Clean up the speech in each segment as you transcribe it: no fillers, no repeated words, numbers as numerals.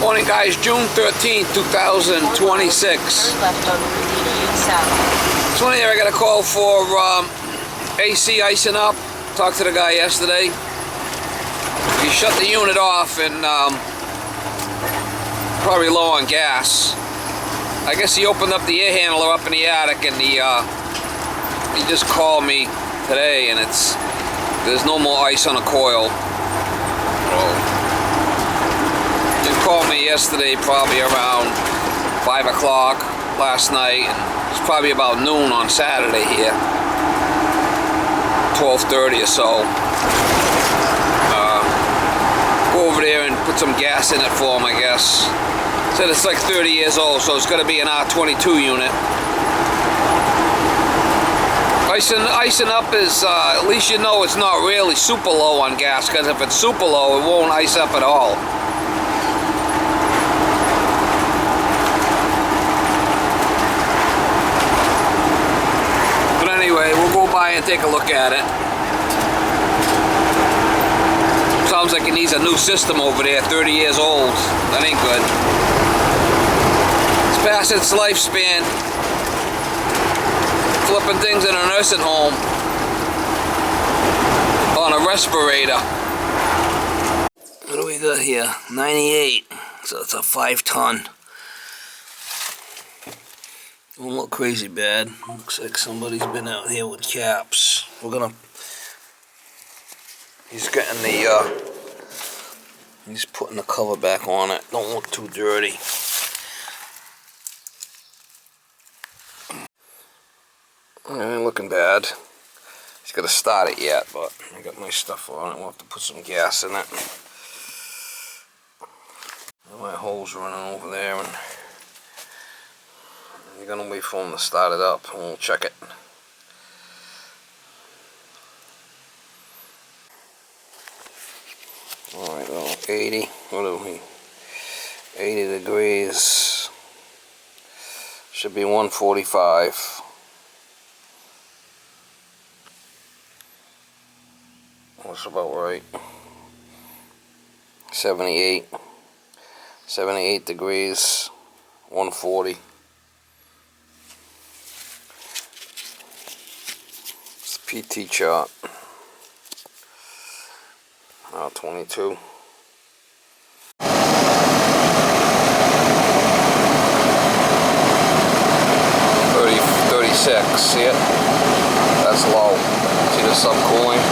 Morning guys, June 13th, 2026. This morning I got a call for AC icing up. Talked to the guy yesterday. He shut the unit off and probably low on gas. I guess he opened up the air handler up in the attic and he just called me today and there's no more ice on the coil. He called me yesterday probably around 5 o'clock last night. It's probably about noon on Saturday here, 12:30 or so. Go over there and put some gas in it for him, I guess. Said it's like 30 years old, so it's got to be an R22 unit. Icing up is, at least you know it's not really super low on gas, because if it's super low, it won't ice up at all. But anyway, we'll go by and take a look at it. Sounds like it needs a new system over there, 30 years old. That ain't good. It's past its lifespan. Flipping things in a nursing home on a respirator. What do we got here? 98. So it's a 5-ton. Don't look crazy bad. Looks like somebody's been out here with caps. He's getting the he's putting the cover back on it. Don't look too dirty. It ain't looking bad. He's got to start it yet, but I got my stuff on it. We'll have to put some gas in it. My hole's running over there, and you're gonna wait for him to start it up, and we'll check it. Alright, well, 80. What are we? 80 degrees. Should be 145. That's about right. 78 degrees, 140. It's the PT chart. 22. 36. See it? That's low. See the subcooling?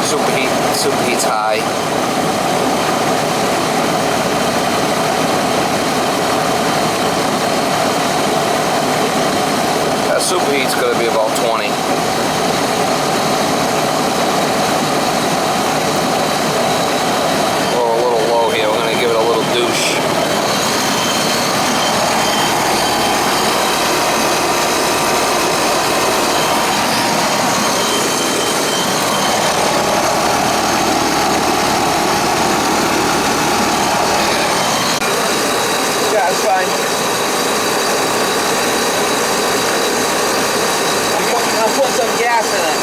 Superheat's high. That superheat's going to be about 20. We're a little low here. We're going to give it a little douche. That's fine. I'll put some gas in it.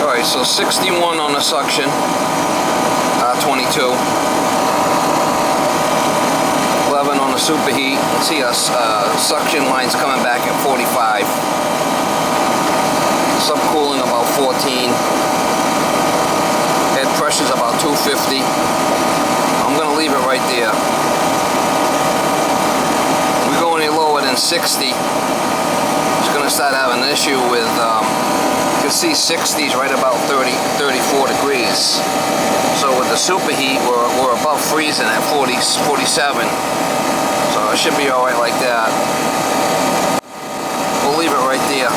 Alright, so 61 on the suction, 22. 11 on the superheat. Let's see us, suction line's coming back at 45. Subcooling about 14. Head pressure's about 250. I'm going to leave it right there. 60, it's going to start having an issue with, you can see 60's right about 34 degrees. So with the superheat, we're above freezing at 47. So it should be alright like that. We'll leave it right there.